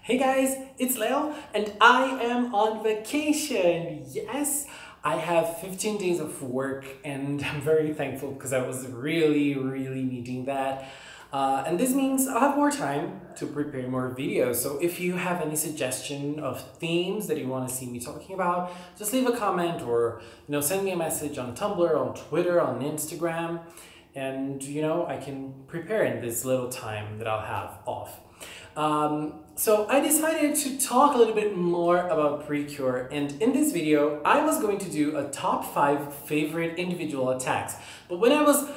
Hey guys, it's Leo and I am on vacation. Yes, I have 15 days of work and I'm very thankful because I was really needing that. And this means I'll have more time to prepare more videos. So if you have any suggestion of themes that you want to see me talking about, just leave a comment or send me a message on Tumblr, on Twitter, on Instagram. And I can prepare in this little time that I'll have off. So I decided to talk a little bit more about PreCure, and in this video I was going to do a top 5 favorite individual attacks. But when I was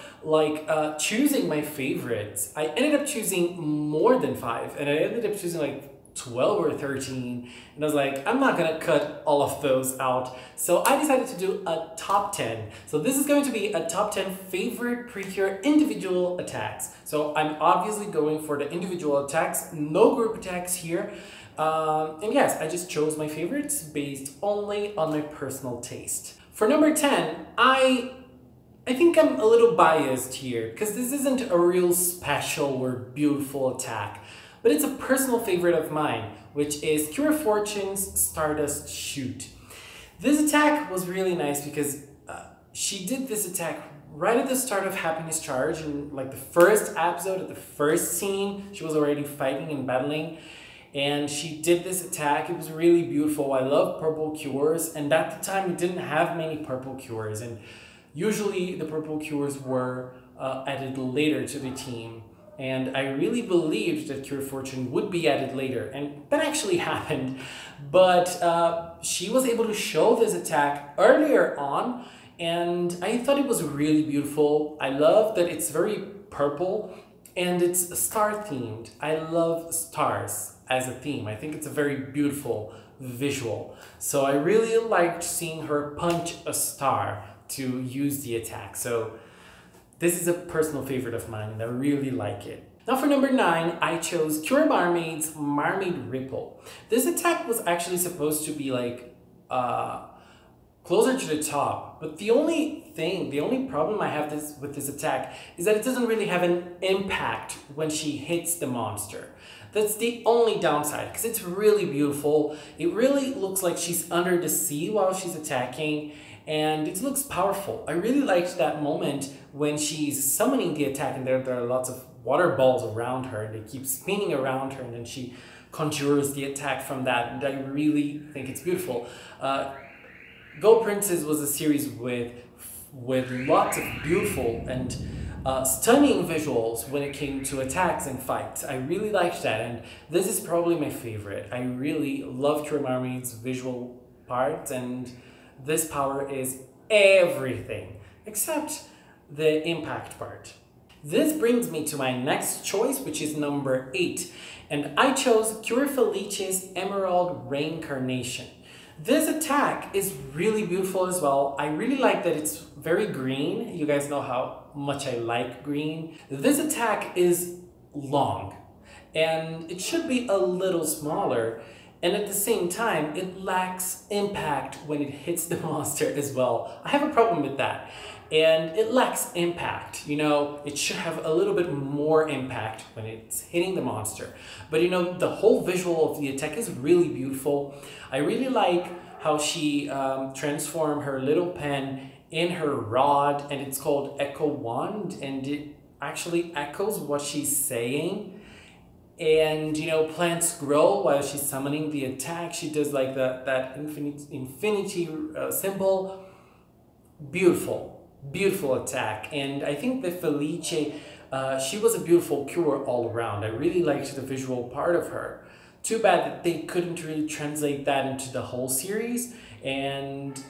choosing my favorites, I ended up choosing more than 5, and I ended up choosing like 12 or 13, and I was like, I'm not gonna cut all of those out, so I decided to do a top 10. So this is going to be a top 10 favorite PreCure individual attacks. So I'm obviously going for the individual attacks, no group attacks here. And yes, I just chose my favorites based only on my personal taste. For number 10, I think I'm a little biased here because this isn't a real special or beautiful attack, but it's a personal favorite of mine, which is Kuryakin's Stardust Shoot. This attack was really nice because she did this attack right at the start of Happiness Charge, in like the first episode, at the first scene. She was already fighting and battling, and she did this attack. It was really beautiful. I love purple cures, and at the time we didn't have many purple cures, and usually the purple cures were added later to the team. And I really believed that Kuryakin would be added later, and that actually happened. But she was able to show this attack earlier on, and I thought it was really beautiful. I love that it's very purple, and it's star themed. I love stars as a theme. I think it's a very beautiful visual. So I really liked seeing her punch a star to use the attack. So this is a personal favorite of mine, and I really like it. Now for number 9, I chose Cure Marmaid's Marmaid Ripple. This attack was actually supposed to be like closer to the top, but the only problem I have with this attack is that it doesn't really have an impact when she hits the monster. That's the only downside, because it's really beautiful. It really looks like she's under the sea while she's attacking, and it looks powerful. I really liked that moment when she's summoning the attack and there are lots of water balls around her and they keep spinning around her, and then she conjures the attack from that, and I really think it's beautiful. Go Princess was a series with lots of beautiful and stunning visuals when it came to attacks and fights. I really liked that, and this is probably my favorite. I really love Cure Marmaid's visual parts, and this power is everything except the impact part. This brings me to my next choice, which is number 8, and I chose Cure Felicity's Emerald Reincarnation. This attack is really beautiful as well. I really like that it's very green. You guys know how much I like green. This attack is long, and it should be a little smaller, and at the same time, it lacks impact when it hits the monster as well. I have a problem with that. And it lacks impact. It should have a little bit more impact when it's hitting the monster. But the whole visual of the attack is really beautiful. I really like how she transformed her little pen in her rod, and it's called Echo Wand, and it actually echoes what she's saying. And plants grow while she's summoning the attack. She does like that infinity symbol. Beautiful attack. And I think that Felice, she was a beautiful cure all around. I really liked the visual part of her. Too bad that they couldn't really translate that into the whole series, and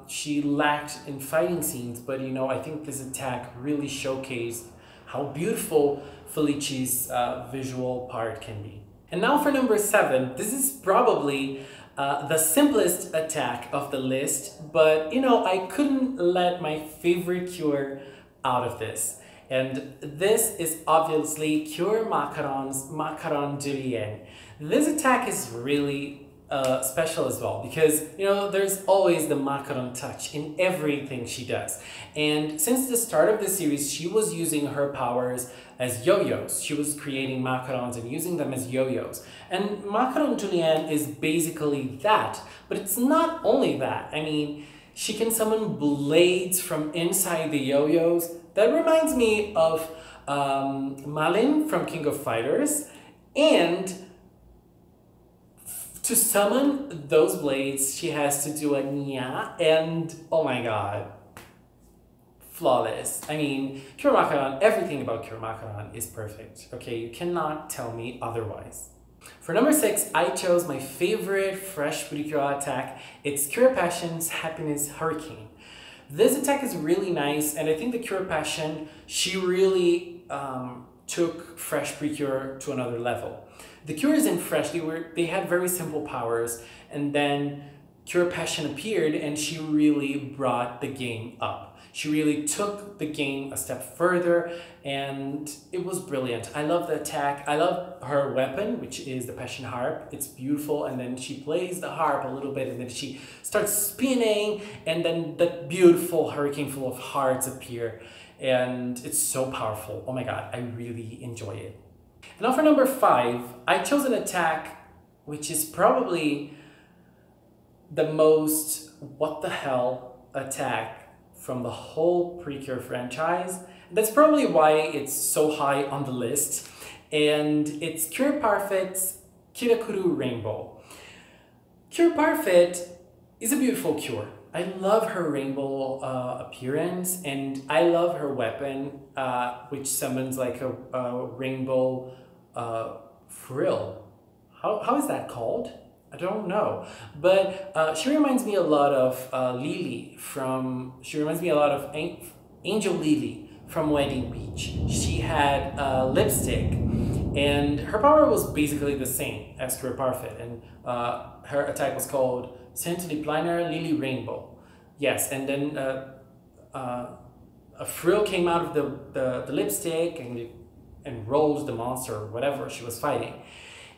she lacked in fighting scenes. But I think this attack really showcased how beautiful Felicity's visual part can be. And now for number 7, this is probably the simplest attack of the list, but I couldn't let my favorite cure out of this. And this is obviously Cure Macaron's Macaron Julien. This attack is really special as well, because you know there's always the macaron touch in everything she does. And since the start of the series, she was using her powers as yo-yos. She was creating macarons and using them as yo-yos. And macaron Julienne is basically that, but it's not only that. I mean, she can summon blades from inside the yo-yos. That reminds me of Malin from King of Fighters, and to summon those blades, she has to do a nya, and oh my god, flawless. I mean, Cure Macaron, everything about Cure Macaron is perfect, okay? You cannot tell me otherwise. For number 6, I chose my favorite fresh PreCure attack. It's Cure Passion's Happiness Hurricane. This attack is really nice, and I think the Cure Passion, she really took fresh PreCure to another level. The Cures in Fresh, they had very simple powers, and then Cure Passion appeared and she really brought the game up. She really took the game a step further, and it was brilliant. I love the attack. I love her weapon, which is the Passion Harp. It's beautiful, and then she plays the harp a little bit, and then she starts spinning, and then that beautiful hurricane full of hearts appear, and it's so powerful. Oh my god, I really enjoy it. Now for number 5, I chose an attack which is probably the most what the hell attack from the whole PreCure franchise. That's probably why it's so high on the list, and it's Cure Parfait's Kirakuru Rainbow. Cure Parfait is a beautiful cure. I love her rainbow appearance, and I love her weapon, which summons like a rainbow frill. How is that called? I don't know. But she reminds me a lot of Lily from, she reminds me a lot of Angel Lily from Wedding Beach. She had lipstick, and her power was basically the same as Cure Parfait, and her attack was called Centilipliner Lily Rainbow. Yes, and then a frill came out of the lipstick and rolled the monster or whatever she was fighting.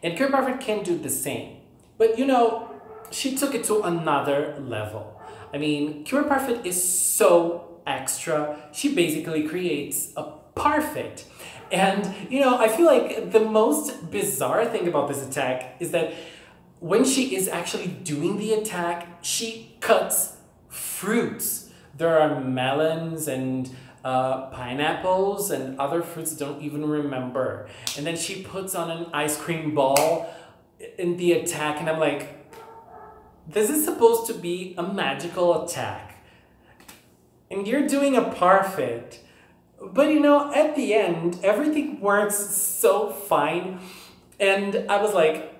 And Cure Parfait can do the same. But you know, she took it to another level. I mean, Cure Parfait is so extra. She basically creates a Parfait. And you know, I feel like the most bizarre thing about this attack is that when she is actually doing the attack, she cuts fruits. There are melons and pineapples and other fruits don't even remember. And then she puts on an ice cream ball in the attack, and I'm like, this is supposed to be a magical attack. And you're doing a Parfait. But you know, at the end, everything works so fine. And I was like,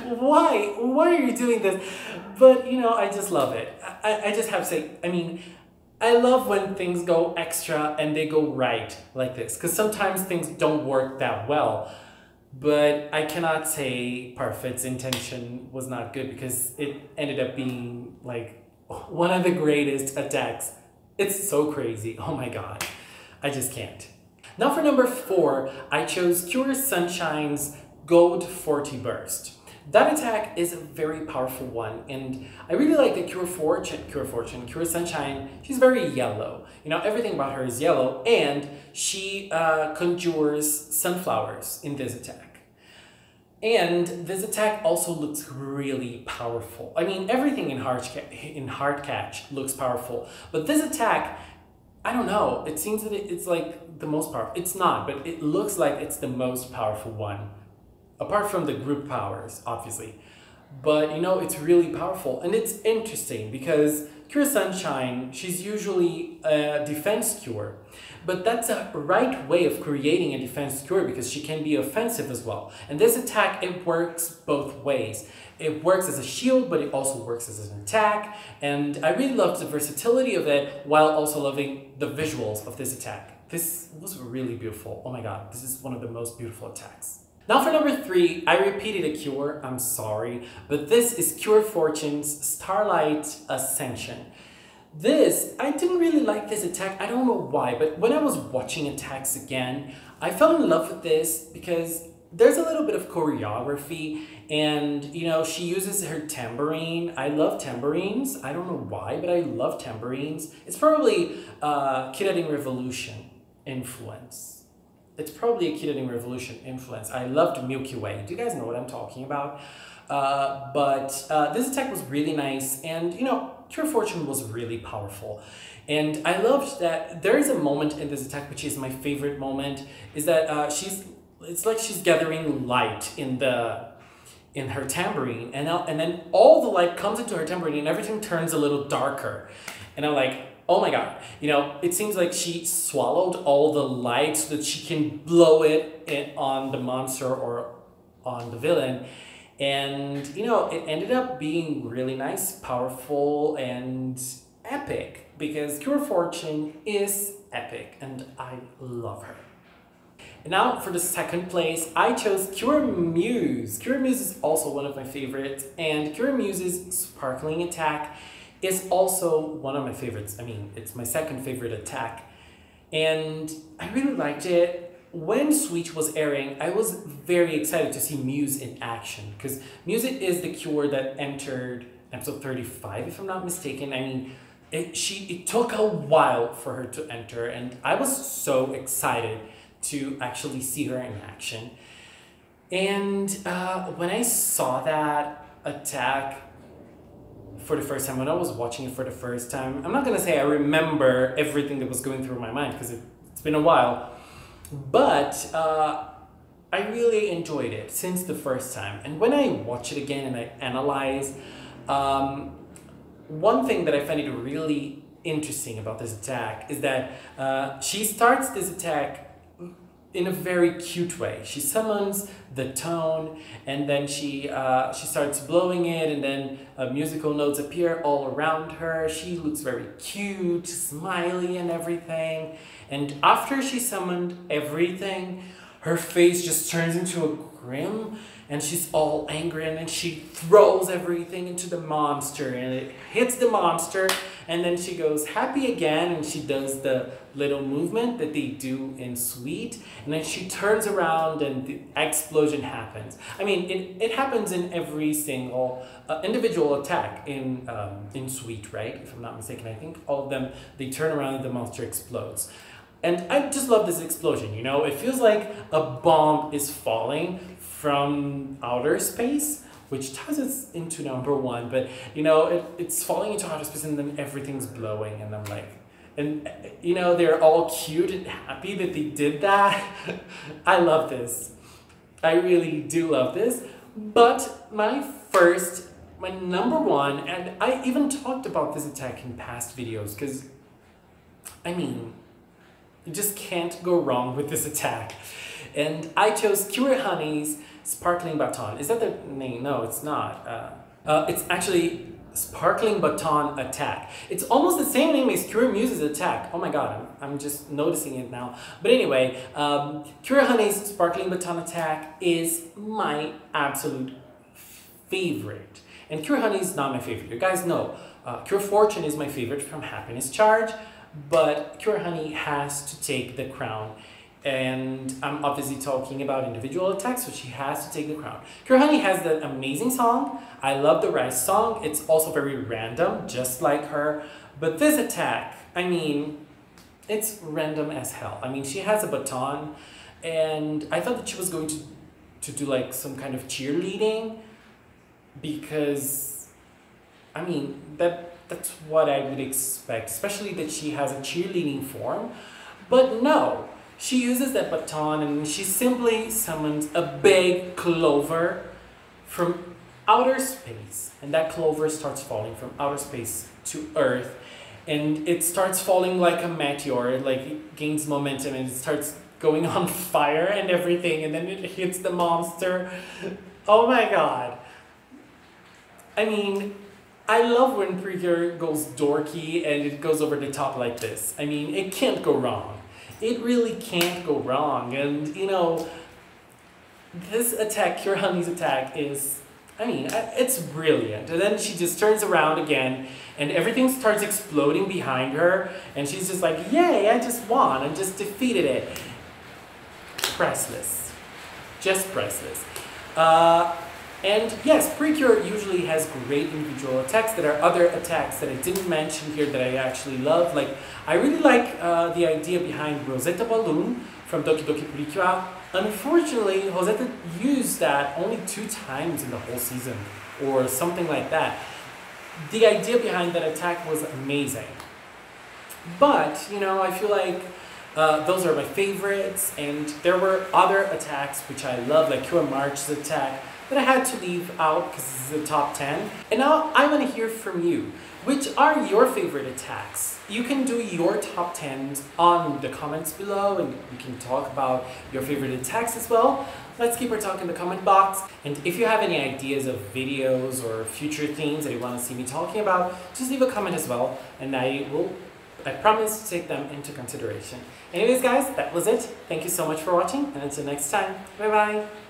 why? Why are you doing this? But you know, I just love it. I just have to say, I mean, I love when things go extra and they go right like this, because sometimes things don't work that well. But I cannot say Parfait's intention was not good, because it ended up being like one of the greatest attacks. It's so crazy. Oh my god. I just can't. Now for number 4, I chose Cure Sunshine's Gold 40 Burst. That attack is a very powerful one, and I really like that Cure Sunshine, she's very yellow. You know, everything about her is yellow, and she conjures sunflowers in this attack. And this attack also looks really powerful. I mean, everything in Heart Catch looks powerful, but this attack, I don't know, it seems that it's like the most powerful. It's not, but it looks like it's the most powerful one. Apart from the group powers, obviously. But you know, it's really powerful. And it's interesting because Cure Sunshine, she's usually a defense cure. But that's a right way of creating a defense cure, because she can be offensive as well. And this attack, it works both ways. It works as a shield, but it also works as an attack. And I really loved the versatility of it, while also loving the visuals of this attack. This was really beautiful. Oh my god, this is one of the most beautiful attacks. Now for number 3, I repeated a cure, I'm sorry, but this is Cure Fortune's Starlight Ascension. This, I didn't really like this attack, I don't know why, but when I was watching attacks again, I fell in love with this because there's a little bit of choreography, and you know, she uses her tambourine. I love tambourines. I don't know why, but I love tambourines. It's probably Kid Revolution influence. It's probably a Kid Revolution influence. I loved Milky Way. Do you guys know what I'm talking about? But this attack was really nice, and you know, Pure Fortune was really powerful. And I loved that there is a moment in this attack which is my favorite moment, is that it's like she's gathering light in her tambourine, and then all the light comes into her tambourine and everything turns a little darker. And I'm like, oh my god, you know, it seems like she swallowed all the light so that she can blow it on the monster or on the villain. And you know, it ended up being really nice, powerful, and epic, because Pure Fortune is epic and I love her. And now for the second place, I chose Cure Muse. Cure Muse is also one of my favorites, and Cure Muse's sparkling attack is also one of my favorites. I mean, it's my second favorite attack, and I really liked it. When Switch was airing, I was very excited to see Muse in action, because Muse is the Cure that entered episode 35, if I'm not mistaken. I mean, it took a while for her to enter, and I was so excited to actually see her in action. And when I saw that attack for the first time, when I was watching it for the first time, I'm not gonna say I remember everything that was going through my mind, because it's been a while, but I really enjoyed it since the first time. And when I watch it again and I analyze, one thing that I find it really interesting about this attack is that she starts this attack in a very cute way. She summons the tone, and then she starts blowing it, and then musical notes appear all around her. She looks very cute, smiley and everything. And after she summoned everything, her face just turns into a grim, and she's all angry, and then she throws everything into the monster, and it hits the monster, and then she goes happy again, and she does the little movement that they do in Sweet, and then she turns around and the explosion happens. I mean, it happens in every single individual attack in Sweet, right? If I'm not mistaken, I think all of them, they turn around and the monster explodes. And I just love this explosion, you know? It feels like a bomb is falling from outer space, which ties us into number one, but you know, it's falling into outer space and then everything's blowing, and I'm like, and you know, they're all cute and happy that they did that. I love this. I really do love this. But my number one, and I even talked about this attack in past videos, because I mean, you just can't go wrong with this attack. And I chose Cure Honey's Sparkling Baton. Is that the name? No, it's not. It's actually Sparkling Baton Attack. It's almost the same name as Cure Muse's attack. Oh my god, I'm just noticing it now. But anyway, Cure Honey's Sparkling Baton Attack is my absolute favorite. And Cure Honey is not my favorite. You guys know, Cure Fortune is my favorite from Happiness Charge, but Cure Honey has to take the crown. And I'm obviously talking about individual attacks, so she has to take the crown. Cure Honey has that amazing song. I love the Rise song. It's also very random, just like her. But this attack, I mean, it's random as hell. I mean, she has a baton, and I thought that she was going to do like some kind of cheerleading, because, I mean, that's what I would expect, especially that she has a cheerleading form. But no. She uses that baton and she simply summons a big clover from outer space. And that clover starts falling from outer space to Earth. And it starts falling like a meteor. It gains momentum and it starts going on fire and everything. And then it hits the monster. Oh my god. I mean, I love when PreCure goes dorky and it goes over the top like this. I mean, it can't go wrong. It really can't go wrong. And, you know, this attack, Cure Honey's attack, is, I mean, it's brilliant. And then she just turns around again, and everything starts exploding behind her, and she's just like, yay, I just won, I just defeated it. Priceless. just priceless. And yes, PreCure usually has great individual attacks. There are other attacks that I didn't mention here that I actually love. Like, I really like the idea behind Rosetta Balloon from Doki Doki PreCure. Unfortunately, Rosetta used that only 2 times in the whole season, or something like that. The idea behind that attack was amazing. But, you know, I feel like those are my favorites, and there were other attacks which I love, like Cure March's attack, that I had to leave out because this is the top 10. And now I want to hear from you. Which are your favorite attacks? You can do your top 10s on the comments below, and we can talk about your favorite attacks as well. Let's keep our talk in the comment box. And if you have any ideas of videos or future themes that you want to see me talking about, just leave a comment as well, and I promise to take them into consideration. Anyways guys, that was it. Thank you so much for watching, and until next time, bye bye!